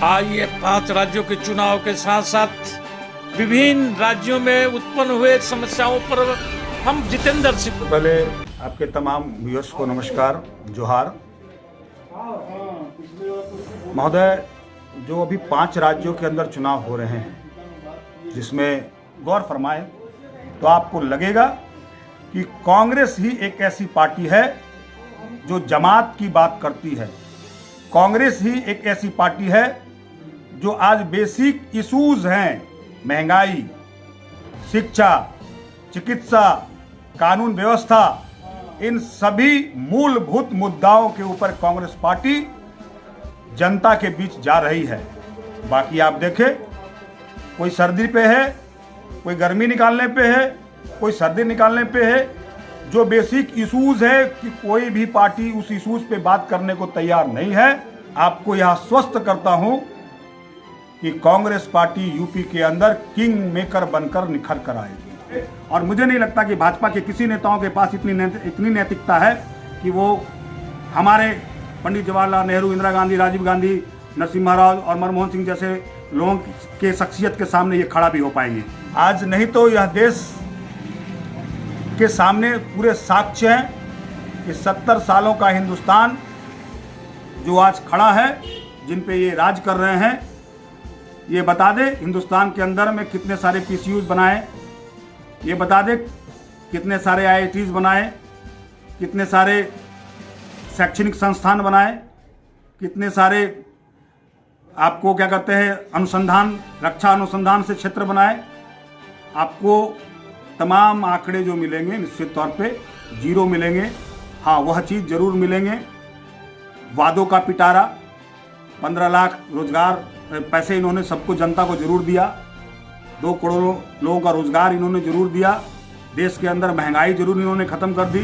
ये 5 राज्यों के चुनाव के साथ साथ विभिन्न राज्यों में उत्पन्न हुए समस्याओं पर हम जितेंद्र सिंह। पहले आपके तमाम व्यूअर्स को नमस्कार, जोहार। महोदय, जो अभी 5 राज्यों के अंदर चुनाव हो रहे हैं, जिसमें गौर फरमाएं तो आपको लगेगा कि कांग्रेस ही एक ऐसी पार्टी है जो जमात की बात करती है। कांग्रेस ही एक ऐसी पार्टी है जो आज बेसिक इश्यूज हैं, महंगाई, शिक्षा, चिकित्सा, कानून व्यवस्था, इन सभी मूलभूत मुद्दाओं के ऊपर कांग्रेस पार्टी जनता के बीच जा रही है। बाकी आप देखें, कोई सर्दी पे है, कोई गर्मी निकालने पे है, कोई सर्दी निकालने पे है। जो बेसिक इश्यूज है कि कोई भी पार्टी उस इश्यूज पे बात करने को तैयार नहीं है। आपको यह आश्वस्त करता हूं कि कांग्रेस पार्टी यूपी के अंदर किंग मेकर बनकर निखर कर आएगी। और मुझे नहीं लगता कि भाजपा के किसी नेताओं के पास इतनी नैतिकता है कि वो हमारे पंडित जवाहरलाल नेहरू, इंदिरा गांधी, राजीव गांधी, नरसिम्हा राव और मनमोहन सिंह जैसे लोगों के शख्सियत के सामने ये खड़ा भी हो पाएंगे। आज नहीं तो यह देश के सामने पूरे साक्ष्य हैं कि 70 सालों का हिंदुस्तान जो आज खड़ा है, जिन पे ये राज कर रहे हैं, ये बता दे हिंदुस्तान के अंदर में कितने सारे पीसीयूज बनाए, ये बता दे कितने सारे आईआईटीज बनाए, कितने सारे शैक्षणिक संस्थान बनाए, कितने सारे आपको क्या कहते हैं अनुसंधान, रक्षा अनुसंधान से क्षेत्र बनाए। आपको तमाम आंकड़े जो मिलेंगे निश्चित तौर पे जीरो मिलेंगे। हाँ, वह चीज़ जरूर मिलेंगे, वादों का पिटारा, 15 लाख रोजगार पैसे इन्होंने सबको, जनता को जरूर दिया। 2 करोड़ लोगों का रोजगार इन्होंने जरूर दिया। देश के अंदर महंगाई जरूर इन्होंने ख़त्म कर दी।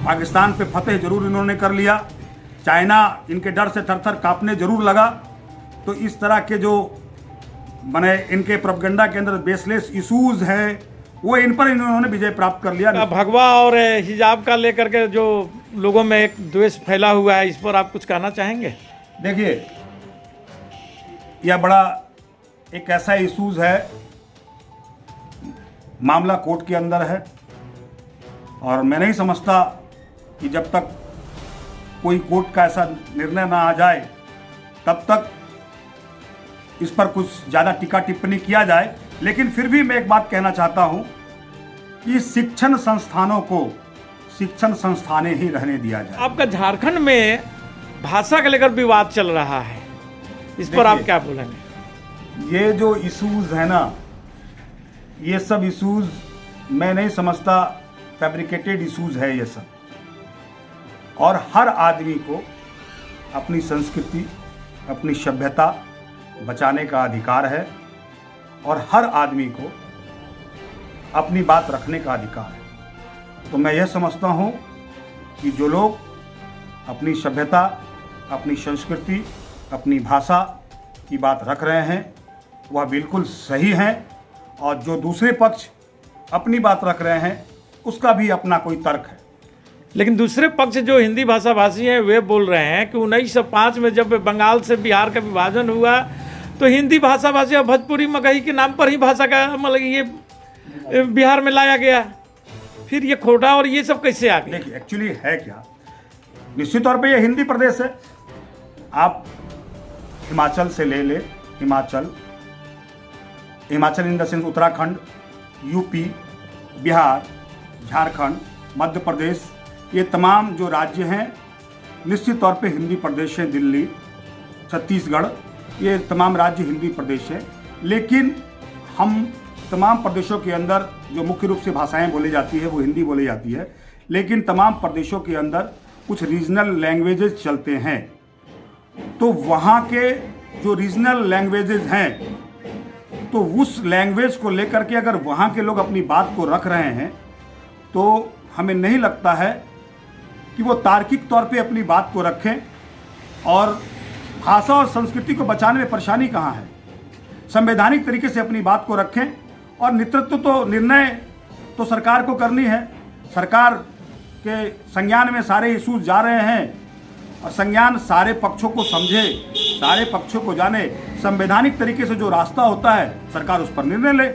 पाकिस्तान पे फतेह जरूर इन्होंने कर लिया। चाइना इनके डर से थर-थर कांपने जरूर लगा। तो इस तरह के जो बने इनके प्रोपेगेंडा के अंदर बेसलेस इश्यूज है, वो इन पर इन्होंने विजय प्राप्त कर लिया। भगवा और हिजाब का लेकर के जो लोगों में एक द्वेष फैला हुआ है, इस पर आप कुछ कहना चाहेंगे? देखिए, यह बड़ा एक ऐसा इश्यूज है, मामला कोर्ट के अंदर है, और मैं नहीं समझता कि जब तक कोई कोर्ट का ऐसा निर्णय ना आ जाए तब तक इस पर कुछ ज़्यादा टीका टिप्पणी किया जाए। लेकिन फिर भी मैं एक बात कहना चाहता हूं कि शिक्षण संस्थानों को शिक्षण संस्थानें ही रहने दिया जाए। आपका झारखंड में भाषा को लेकर विवाद चल रहा है, इस पर आप क्या बोलेंगे? ये जो इश्यूज है ना, ये सब इश्यूज मैं नहीं समझता, फैब्रिकेटेड इश्यूज है ये सब। और हर आदमी को अपनी संस्कृति, अपनी सभ्यता बचाने का अधिकार है, और हर आदमी को अपनी बात रखने का अधिकार है। तो मैं यह समझता हूँ कि जो लोग अपनी सभ्यता, अपनी संस्कृति, अपनी भाषा की बात रख रहे हैं, वह बिल्कुल सही हैं, और जो दूसरे पक्ष अपनी बात रख रहे हैं, उसका भी अपना कोई तर्क है। लेकिन दूसरे पक्ष जो हिंदी भाषा भाषी हैं, वे बोल रहे हैं कि 1905 में जब बंगाल से बिहार का विभाजन हुआ तो हिंदी भाषा भाषी और भोजपुरी मगही के नाम पर ही भाषा का मतलब ये बिहार में लाया गया। फिर ये खोटा और ये सब कैसे आ गया? देखिए, एक्चुअली है क्या, निश्चित तौर पे ये हिंदी प्रदेश है। आप हिमाचल से ले ले, Himachal in the sense Uttarakhand, UP, Bihar, Jharkhand, Madhya Pradesh, ये तमाम जो राज्य हैं निश्चित तौर पे हिंदी प्रदेश है। दिल्ली, छत्तीसगढ़, ये तमाम राज्य हिंदी प्रदेश है। लेकिन हम तमाम प्रदेशों के अंदर जो मुख्य रूप से भाषाएं बोली जाती है वो हिंदी बोली जाती है, लेकिन तमाम प्रदेशों के अंदर कुछ रीजनल लैंग्वेजेस चलते हैं। तो वहाँ के जो रीजनल लैंग्वेजेस हैं, तो उस लैंग्वेज को लेकर के अगर वहाँ के लोग अपनी बात को रख रहे हैं, तो हमें नहीं लगता है कि वो तार्किक तौर पे अपनी बात को रखें। और भाषा और संस्कृति को बचाने में परेशानी कहाँ है? संवैधानिक तरीके से अपनी बात को रखें, और नेतृत्व तो, निर्णय तो सरकार को करनी है। सरकार के संज्ञान में सारे इश्यूज जा रहे हैं, और संज्ञान सारे पक्षों को समझे, सारे पक्षों को जाने, संवैधानिक तरीके से जो रास्ता होता है सरकार उस पर निर्णय ले।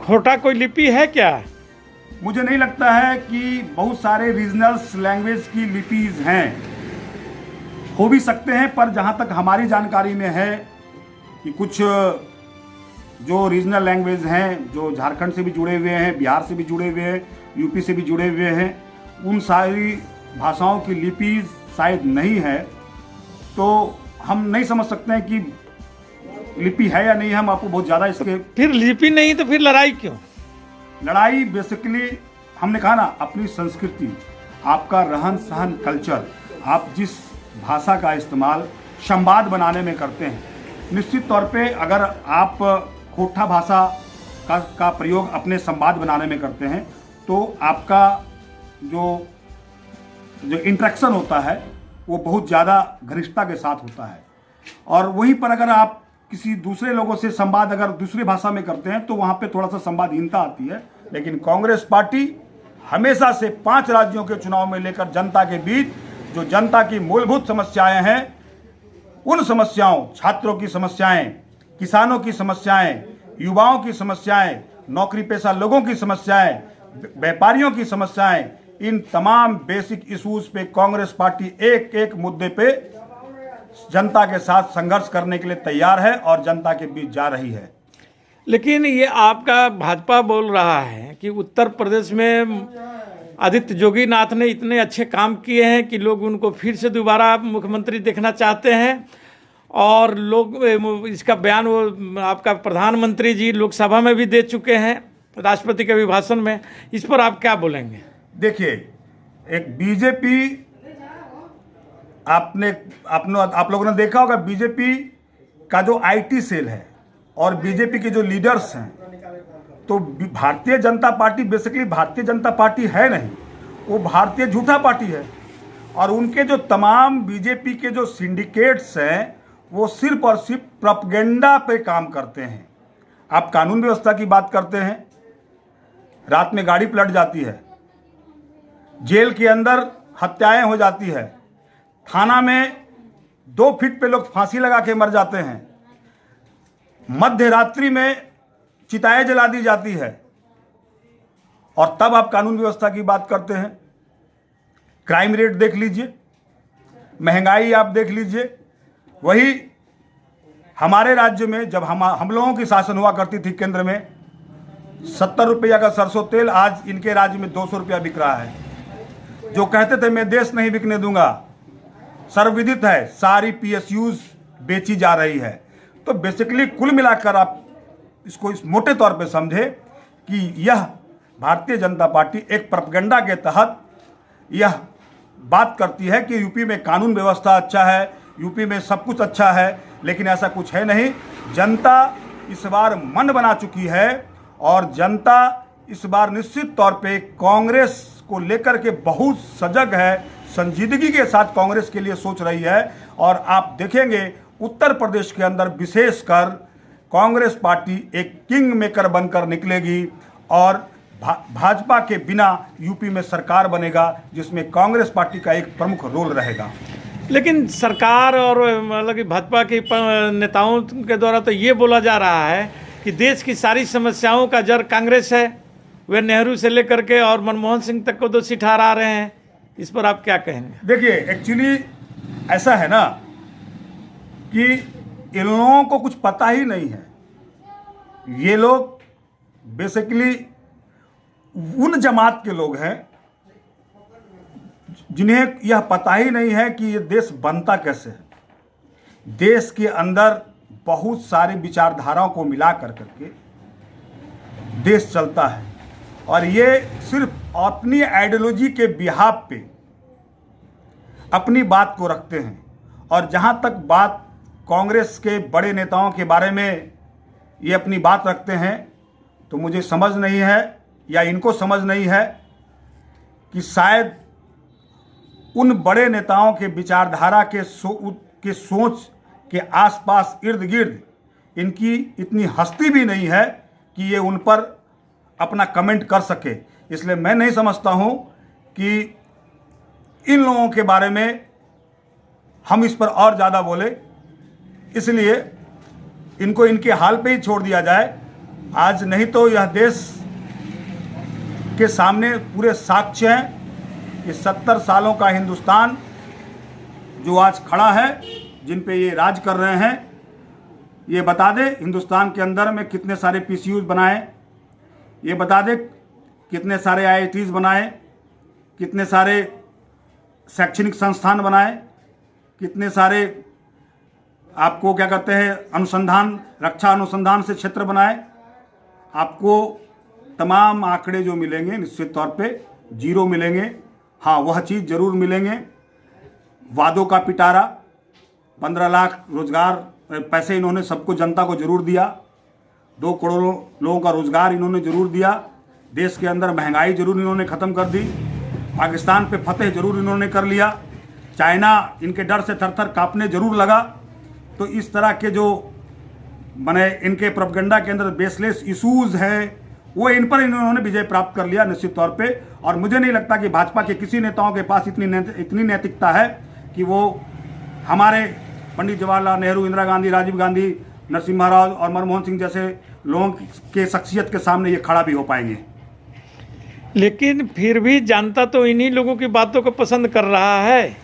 खोटा कोई लिपि है क्या? मुझे नहीं लगता है कि बहुत सारे रीजनल्स लैंग्वेज की लिपीज हैं, हो भी सकते हैं, पर जहां तक हमारी जानकारी में है कि कुछ जो रीजनल लैंग्वेज हैं जो झारखंड से भी जुड़े हुए हैं, बिहार से भी जुड़े हुए हैं, यूपी से भी जुड़े हुए हैं, उन सारी भाषाओं की लिपीज शायद नहीं है, तो हम नहीं समझ सकते हैं कि लिपि है या नहीं। हम आपको बहुत ज़्यादा इसके फिर लिपि नहीं तो फिर लड़ाई क्यों? लड़ाई बेसिकली हमने कहा ना, अपनी संस्कृति, आपका रहन सहन, कल्चर, आप जिस भाषा का इस्तेमाल संवाद बनाने में करते हैं, निश्चित तौर पे अगर आप खोटा भाषा का प्रयोग अपने संवाद बनाने में करते हैं तो आपका जो इंटरेक्शन होता है वो बहुत ज़्यादा घनिष्ठता के साथ होता है। और वहीं पर अगर आप किसी दूसरे लोगों से संवाद अगर दूसरी भाषा में करते हैं तो वहाँ पे थोड़ा सा संवादहीनता आती है। लेकिन कांग्रेस पार्टी हमेशा से 5 राज्यों के चुनाव में लेकर जनता के बीच जो जनता की मूलभूत समस्याएं हैं, उन समस्याओं, छात्रों की समस्याएं, किसानों की समस्याएं, युवाओं की समस्याएं, नौकरी पेशा लोगों की समस्याएं, व्यापारियों की समस्याएं, इन तमाम बेसिक इश्यूज पे कांग्रेस पार्टी एक एक मुद्दे पे जनता के साथ संघर्ष करने के लिए तैयार है और जनता के बीच जा रही है। लेकिन ये आपका भाजपा बोल रहा है कि उत्तर प्रदेश में आदित्य जोगीनाथ ने इतने अच्छे काम किए हैं कि लोग उनको फिर से दोबारा मुख्यमंत्री देखना चाहते हैं, और लोग इसका बयान वो आपका प्रधानमंत्री जी लोकसभा में भी दे चुके हैं राष्ट्रपति के अभिभाषण में। इस पर आप क्या बोलेंगे? देखिए, एक बीजेपी आप लोगों ने देखा होगा, बीजेपी का जो आईटी सेल है और बीजेपी के जो लीडर्स हैं, तो Bharatiya Janata party basically Bharatiya Janata party है नहीं, वो भारतीय झूठा पार्टी है। और उनके जो तमाम बीजेपी के जो सिंडिकेट्स हैं वो सिर्फ और सिर्फ प्रोपेगेंडा पे काम करते हैं। आप कानून व्यवस्था की बात करते हैं, रात में गाड़ी पलट जाती है, जेल के अंदर हत्याएं हो जाती है, थाना में 2 फीट पे लोग फांसी लगा के मर जाते हैं, मध्य रात्रि में चिताएं जला दी जाती है, और तब आप कानून व्यवस्था की बात करते हैं। क्राइम रेट देख लीजिए, महंगाई आप देख लीजिए। वही हमारे राज्य में जब हम लोगों की शासन हुआ करती थी केंद्र में, 70 रुपया का सरसों तेल आज इनके राज्य में 200 रुपया बिक रहा है। जो कहते थे मैं देश नहीं बिकने दूंगा, सर्वविदित है सारी PSUs बेची जा रही है। तो बेसिकली कुल मिलाकर आप इसको इस मोटे तौर पे समझे कि यह भारतीय जनता पार्टी एक प्रोपेगेंडा के तहत यह बात करती है कि यूपी में कानून व्यवस्था अच्छा है, यूपी में सब कुछ अच्छा है, लेकिन ऐसा कुछ है नहीं। जनता इस बार मन बना चुकी है और जनता इस बार निश्चित तौर पे कांग्रेस को लेकर के बहुत सजग है, संजीदगी के साथ कांग्रेस के लिए सोच रही है। और आप देखेंगे उत्तर प्रदेश के अंदर विशेषकर कांग्रेस पार्टी एक किंग मेकर बनकर निकलेगी और भाजपा के बिना यूपी में सरकार बनेगा, जिसमें कांग्रेस पार्टी का एक प्रमुख रोल रहेगा। लेकिन सरकार और मतलब कि भाजपा के नेताओं के द्वारा तो ये बोला जा रहा है कि देश की सारी समस्याओं का जड़ कांग्रेस है, वे नेहरू से लेकर के और मनमोहन सिंह तक को दोषी ठहरा रहे हैं। इस पर आप क्या कहेंगे? देखिए, एक्चुअली ऐसा है ना कि इन लोगों को कुछ पता ही नहीं है। ये लोग बेसिकली उन जमात के लोग हैं जिन्हें यह पता ही नहीं है कि ये देश बनता कैसे है। देश के अंदर बहुत सारी विचारधाराओं को मिला कर करके देश चलता है, और ये सिर्फ अपनी आइडियोलॉजी के बिहाफ पे अपनी बात को रखते हैं। और जहां तक बात कांग्रेस के बड़े नेताओं के बारे में ये अपनी बात रखते हैं, तो मुझे समझ नहीं है या इनको समझ नहीं है कि शायद उन बड़े नेताओं के विचारधारा के सोच के आसपास इर्द गिर्द इनकी इतनी हस्ती भी नहीं है कि ये उन पर अपना कमेंट कर सके। इसलिए मैं नहीं समझता हूँ कि इन लोगों के बारे में हम इस पर और ज़्यादा बोले, इसलिए इनको इनके हाल पे ही छोड़ दिया जाए आज, नहीं तो यह देश के सामने पूरे साक्ष्य हैं कि 70 सालों का हिंदुस्तान जो आज खड़ा है, जिन पे ये राज कर रहे हैं, ये बता दे हिंदुस्तान के अंदर में कितने सारे PCUs बनाए, ये बता दे कितने सारे IITs बनाए, कितने सारे शैक्षणिक संस्थान बनाए, कितने सारे आपको क्या कहते हैं अनुसंधान, रक्षा अनुसंधान से क्षेत्र बनाए। आपको तमाम आंकड़े जो मिलेंगे निश्चित तौर पे जीरो मिलेंगे। हाँ, वह चीज़ जरूर मिलेंगे, वादों का पिटारा, 15 लाख रोजगार पैसे इन्होंने सबको, जनता को जरूर दिया, 2 करोड़ लोगों का रोजगार इन्होंने जरूर दिया, देश के अंदर महंगाई जरूर इन्होंने ख़त्म कर दी, पाकिस्तान पे फतेह जरूर इन्होंने कर लिया, चाइना इनके डर से थर थर कांपने जरूर लगा। तो इस तरह के जो माने इनके प्रोपेगेंडा के अंदर बेसलेस इशूज़ हैं, वो इन पर इन्होंने विजय प्राप्त कर लिया निश्चित तौर पे। और मुझे नहीं लगता कि भाजपा के किसी नेताओं के पास इतनी नैतिकता है कि वो हमारे पंडित जवाहरलाल नेहरू, इंदिरा गांधी, राजीव गांधी, नरसिम्हा राव और मनमोहन सिंह जैसे लोगों के शख्सियत के सामने ये खड़ा भी हो पाएंगे। लेकिन फिर भी जनता तो इन्हीं लोगों की बातों को पसंद कर रहा है,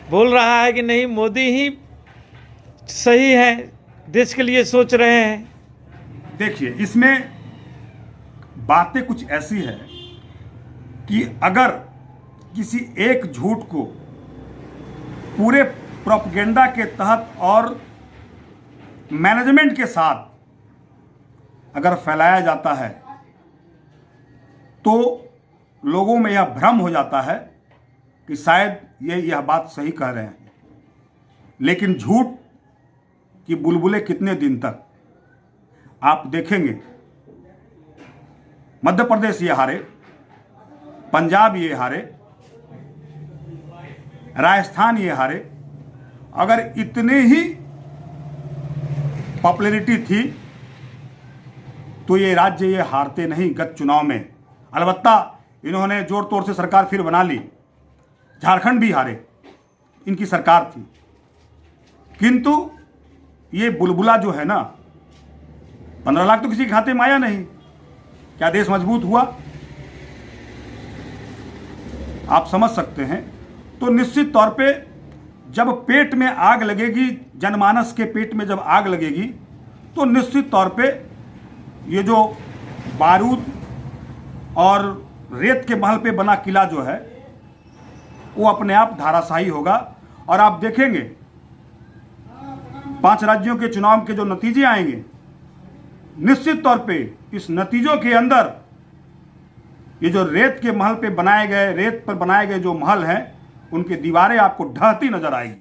बोल रहा है कि नहीं मोदी ही सही है, देश के लिए सोच रहे हैं। देखिए, इसमें बातें कुछ ऐसी है कि अगर किसी एक झूठ को पूरे प्रोपेगेंडा के तहत और मैनेजमेंट के साथ अगर फैलाया जाता है तो लोगों में यह भ्रम हो जाता है कि शायद यह बात सही कह रहे हैं। लेकिन झूठ की बुलबुलें कितने दिन तक, आप देखेंगे मध्य प्रदेश ये हारे, पंजाब ये हारे, राजस्थान ये हारे। अगर इतने ही पॉपुलैरिटी थी तो ये राज्य ये हारते नहीं गत चुनाव में। अलबत्ता इन्होंने जोर तोड़ से सरकार फिर बना ली, झारखंड भी हारे, इनकी सरकार थी। किंतु ये बुलबुला जो है ना, 15 लाख तो किसी के खाते में आया नहीं, क्या देश मजबूत हुआ? आप समझ सकते हैं। तो निश्चित तौर पे जब पेट में आग लगेगी, जनमानस के पेट में जब आग लगेगी, तो निश्चित तौर पे ये जो बारूद और रेत के महल पे बना किला जो है वो अपने आप धाराशाही होगा। और आप देखेंगे 5 राज्यों के चुनाव के जो नतीजे आएंगे, निश्चित तौर पे इस नतीजों के अंदर ये जो रेत के महल पे बनाए गए, रेत पर बनाए गए जो महल हैं, उनकी दीवारें आपको ढहती नजर आएगी।